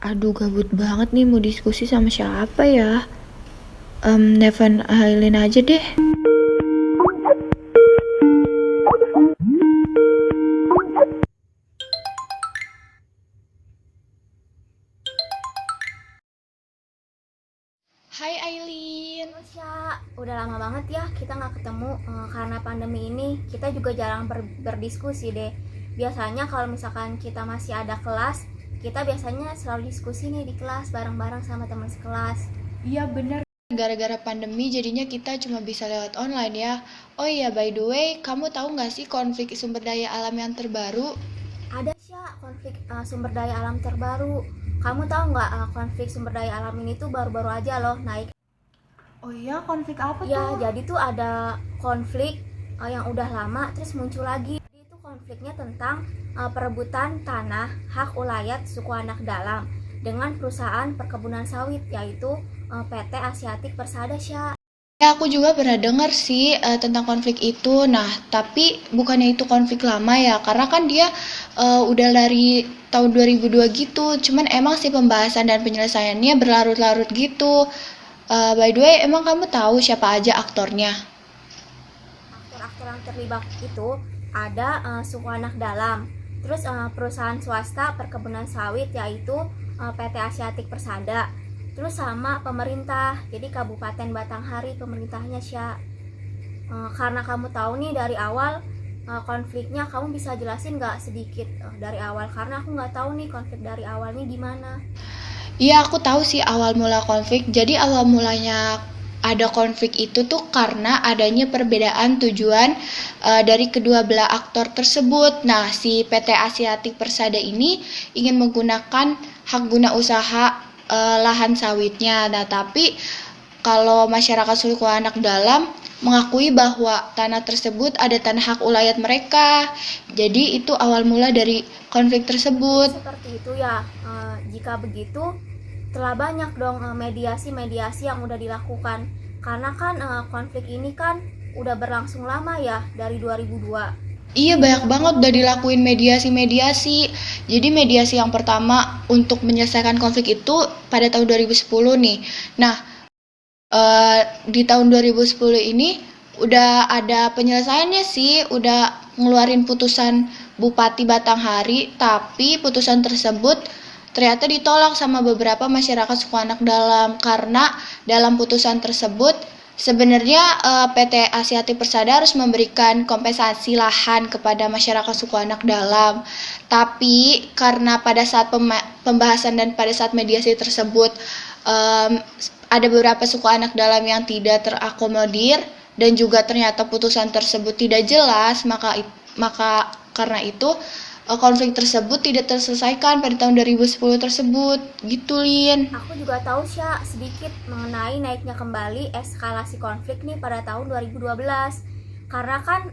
Aduh, gabut banget nih mau diskusi sama siapa ya? Nevan Hailin aja deh. Hai Aileen. Sya, udah lama banget ya kita nggak ketemu. Karena pandemi ini kita juga jarang berdiskusi deh. Biasanya kalau misalkan kita masih ada kelas, kita biasanya selalu diskusi nih di kelas bareng-bareng sama teman sekelas. Iya bener. Gara-gara pandemi jadinya kita cuma bisa lewat online ya. Oh iya, by the way, kamu tahu nggak sih konflik sumber daya alam yang terbaru? Ada Sya konflik sumber daya alam terbaru. Kamu tahu nggak konflik sumber daya alam ini tuh baru-baru aja loh naik. Oh iya, konflik apa Ya, tuh? jadi tuh ada konflik yang udah lama terus muncul lagi. Jadi itu konfliknya tentang perebutan tanah hak ulayat suku anak dalam dengan perusahaan perkebunan sawit yaitu PT Asiatic Persada Sya. Ya, aku juga pernah dengar sih tentang konflik itu. Nah, tapi bukannya itu konflik lama ya, karena kan dia udah dari tahun 2002 gitu. Cuman emang sih pembahasan dan penyelesaiannya berlarut-larut gitu. By the way, emang kamu tahu siapa aja aktornya? Aktor-aktor yang terlibat itu ada suku anak dalam, terus perusahaan swasta perkebunan sawit yaitu PT Asiatic Persada, terus sama pemerintah, jadi Kabupaten Batanghari pemerintahnya Sya. Karena kamu tahu nih dari awal konfliknya, kamu bisa jelasin nggak sedikit dari awal, karena aku nggak tahu nih konflik dari awalnya gimana. Iya, aku tahu sih awal mula konflik. Jadi awal mulanya ada konflik itu tuh karena adanya perbedaan tujuan dari kedua belah aktor tersebut. Nah, si PT Asiatic Persada ini ingin menggunakan hak guna usaha lahan sawitnya. Nah, tapi kalau masyarakat suku anak dalam mengakui bahwa tanah tersebut ada tanah hak ulayat mereka. Jadi itu awal mula dari konflik tersebut. Seperti itu ya. Jika begitu telah banyak dong mediasi-mediasi yang udah dilakukan, karena kan konflik ini kan udah berlangsung lama ya, dari 2002. Iya, banyak banget udah dilakuin mediasi-mediasi. Jadi mediasi yang pertama untuk menyelesaikan konflik itu pada tahun 2010 nih. Nah, di tahun 2010 ini udah ada penyelesaiannya sih, udah ngeluarin putusan Bupati Batanghari, tapi putusan tersebut ternyata ditolak sama beberapa masyarakat suku anak dalam karena dalam putusan tersebut sebenarnya PT Asiatic Persada harus memberikan kompensasi lahan kepada masyarakat suku anak dalam. Tapi karena pada saat pembahasan dan pada saat mediasi tersebut um, ada beberapa suku anak dalam yang tidak terakomodir dan juga ternyata putusan tersebut tidak jelas, maka karena itu konflik tersebut tidak terselesaikan pada tahun 2010 tersebut. Gitu, Lin. Aku juga tahu Sya sedikit mengenai naiknya kembali eskalasi konflik nih pada tahun 2012. Karena kan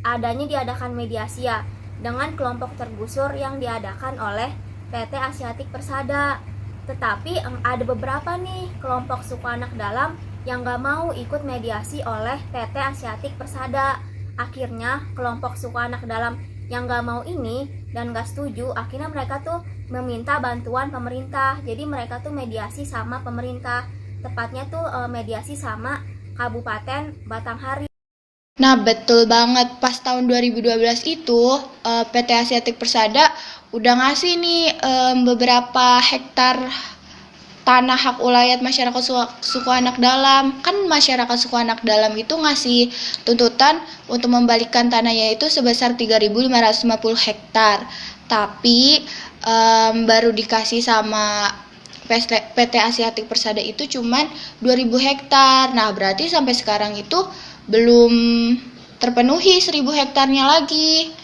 adanya diadakan mediasi ya dengan kelompok tergusur yang diadakan oleh PT Asiatic Persada. Tetapi ada beberapa nih kelompok suku anak dalam yang gak mau ikut mediasi oleh PT Asiatic Persada. Akhirnya kelompok suku anak dalam yang gak mau ini dan gak setuju, akhirnya mereka tuh meminta bantuan pemerintah. Jadi mereka tuh mediasi sama pemerintah, tepatnya tuh mediasi sama Kabupaten Batanghari. Nah, betul banget. Pas tahun 2012 itu, PT Asiatic Persada udah ngasih nih beberapa hektar tanah hak ulayat masyarakat suku anak dalam. Kan masyarakat suku anak dalam itu ngasih tuntutan untuk membalikan tanahnya itu sebesar 3.550 hektar. Tapi baru dikasih sama PT Asiatic Persada itu cuman 2.000 hektar. Nah, berarti sampai sekarang itu belum terpenuhi 1.000 hektarnya lagi.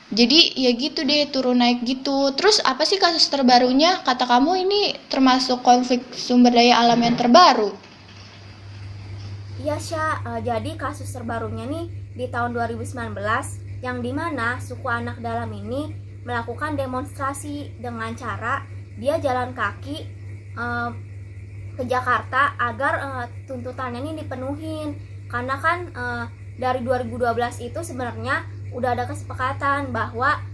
Jadi ya gitu deh, turun naik gitu. Terus apa sih kasus terbarunya? Kata kamu ini termasuk konflik sumber daya alam yang terbaru. Iya Sya, jadi kasus terbarunya nih di tahun 2019 yang dimana suku anak dalam ini melakukan demonstrasi dengan cara dia jalan kaki ke Jakarta agar tuntutannya ini dipenuhin. Karena kan dari 2012 itu sebenarnya udah ada kesepakatan bahwa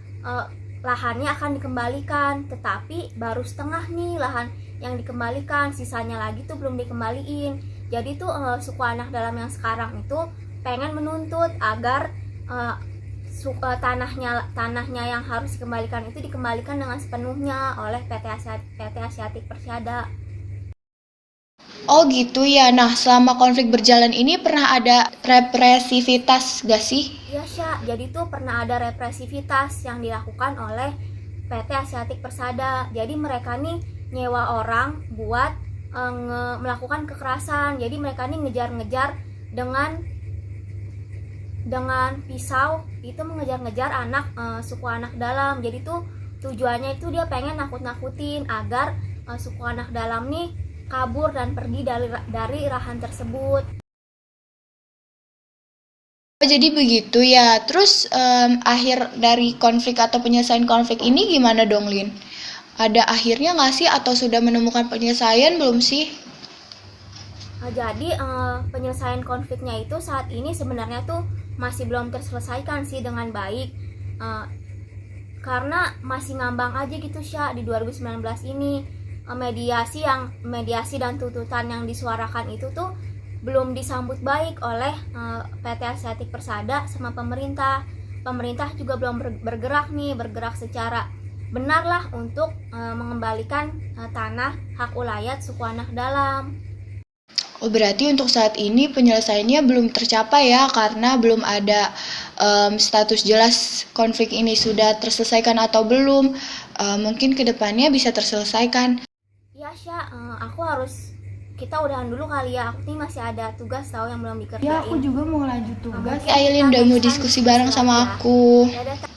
lahannya akan dikembalikan, tetapi baru setengah nih lahan yang dikembalikan, sisanya lagi tuh belum dikembaliin. Jadi tuh suku anak dalam yang sekarang itu pengen menuntut agar tanahnya yang harus dikembalikan itu dikembalikan dengan sepenuhnya oleh PT Asiatik Persada. Oh gitu ya. Nah, selama konflik berjalan ini pernah ada represivitas gak sih? Iya Sya, jadi tuh pernah ada represivitas yang dilakukan oleh PT Asiatik Persada. Jadi mereka nih nyewa orang buat melakukan kekerasan. Jadi mereka nih ngejar-ngejar dengan pisau, itu mengejar-ngejar anak suku anak dalam. Jadi tuh tujuannya itu dia pengen nakut-nakutin agar suku anak dalam nih kabur dan pergi dari lahan tersebut. Oh, jadi begitu ya. Terus akhir dari konflik atau penyelesaian konflik ini gimana dong, Lin? Ada akhirnya nggak sih atau sudah menemukan penyelesaian belum sih? Jadi penyelesaian konfliknya itu saat ini sebenarnya tuh masih belum terselesaikan sih dengan baik, karena masih ngambang aja gitu Sya di 2019 ini. Mediasi dan tuntutan yang disuarakan itu tuh belum disambut baik oleh PT Asiatik Persada sama pemerintah. Pemerintah juga belum bergerak secara benar lah untuk mengembalikan tanah hak ulayat suku anak dalam. Oh, berarti untuk saat ini penyelesaiannya belum tercapai ya, karena belum ada status jelas konflik ini sudah terselesaikan atau belum. Mungkin kedepannya bisa terselesaikan. Ya Sya, kita udahan dulu kali ya. Aku nih masih ada tugas tahu yang belum dikerjain. Ya, aku juga mau lanjut tugas. Mungkin Ailin kita udah mau next time diskusi bareng sama ya. aku. Dadah.